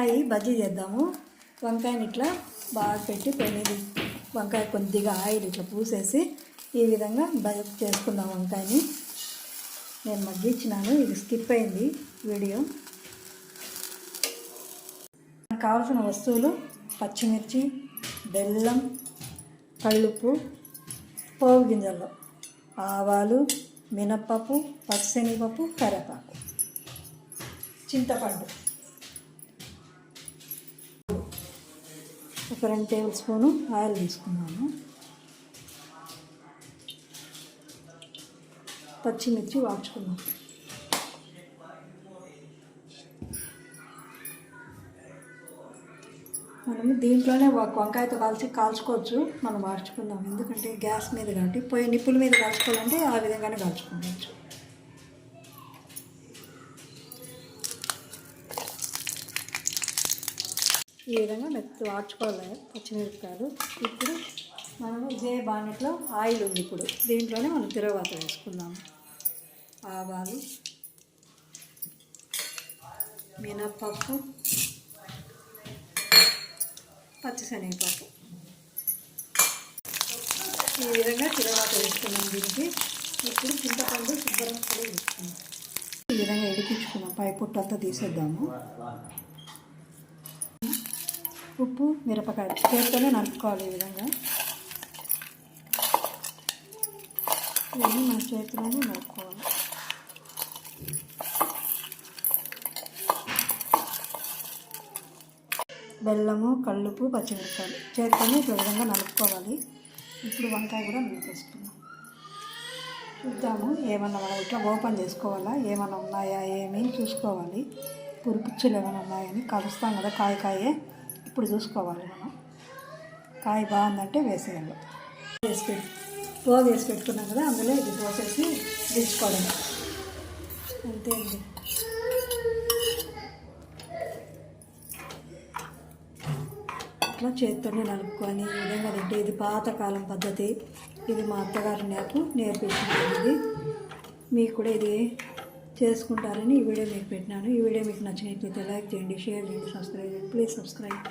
వంకాయ బజ్జీ చేద్దాము. వంకాయని ఇట్లా బాగా పెట్టి వంకాయ కొద్దిగా ఆయిల్ ఇట్లా పూసేసి ఈ విధంగా బజ్జీ చేసుకుందాం. వంకాయని నేను మగ్గించినాను, ఇది స్కిప్ అయింది వీడియో. మనకు కావాల్సిన వస్తువులు పచ్చిమిర్చి, బెల్లం, కల్లుప్పు, పోపు గింజలు, ఆవాలు, మినప్పప్పు, పచ్చిశనగపప్పు, కరివేపాకు, చింతపండు, ఒక 2 టేబుల్ స్పూను ఆయిల్ తీసుకున్నాను. పచ్చిమిర్చి వాడ్చుకున్నాం. మనము దీంట్లోనే వంకాయతో కాల్చుకోవచ్చు. మనం వాడ్చుకుందాం, ఎందుకంటే గ్యాస్ మీద కాబట్టి నిప్పుల మీద కాల్చుకోవాలంటే ఆ విధంగానే కాల్చుకోవచ్చు. ఈ విధంగా వాడ్చుకోవాలి పచ్చిమిరపకాయలు. ఇప్పుడు మనము ఇదే బాణెట్లో ఆయిల్ ఉంది. ఇప్పుడు దీంట్లోనే మనం తిరగబాత వేసుకుందాము. ఆవాలు, మినప్పప్పు, పచ్చిశనగపప్పు ఈ విధంగా తిరగబాత వేసుకున్నాం. దీనికి ఇప్పుడు చింతపండు శుభ్రంగా కూడా వేసుకున్నాం. ఈ విధంగా ఎడిపించుకున్నాం. పై పొట్టు అంతా తీసేద్దాము. ఉప్పు, మిరపకాయ చేతితోనే నలుపుకోవాలి. ఈ విధంగా ఇవన్నీ మన చేతిలోనే నలుపుకోవాలి. బెల్లము, కల్లుపు, పచ్చిమిరపకాయలు చేతితోనే ఈ విధంగా నలుపుకోవాలి. ఇప్పుడు వంకాయ కూడా నలిపేసుకున్నాం. చూద్దాము, ఏమన్నా మనం ఇట్లా ఓపెన్ చేసుకోవాలా, ఏమన్నా ఉన్నాయా ఏమీ చూసుకోవాలి. పురుపుచ్చులు ఏమైనా ఉన్నాయని కలుస్తాం కదా, కాయే ఇప్పుడు చూసుకోవాలి. మనం కాయ బాగుందంటే వేసేయాలి. పోగు వేసి పెట్టుకున్నాం కదా, అందులో ఇది పోసేసి దించుకోవడం అంతే అండి. అట్లా చేత్తోనే నలుపుకొని ఈ విధంగా తింటే ఇది పాతకాలం పద్ధతి. ఇది మా అత్తగారు నాకు నేర్పించింది. మీకు కూడా ఇది చేసుకుంటారని ఈ వీడియో మీకు పెట్టినాను. ఈ వీడియో మీకు నచ్చినట్లయితే లైక్ చేయండి, షేర్ చేయండి, సబ్స్క్రైబ్ చేయండి. Please subscribe.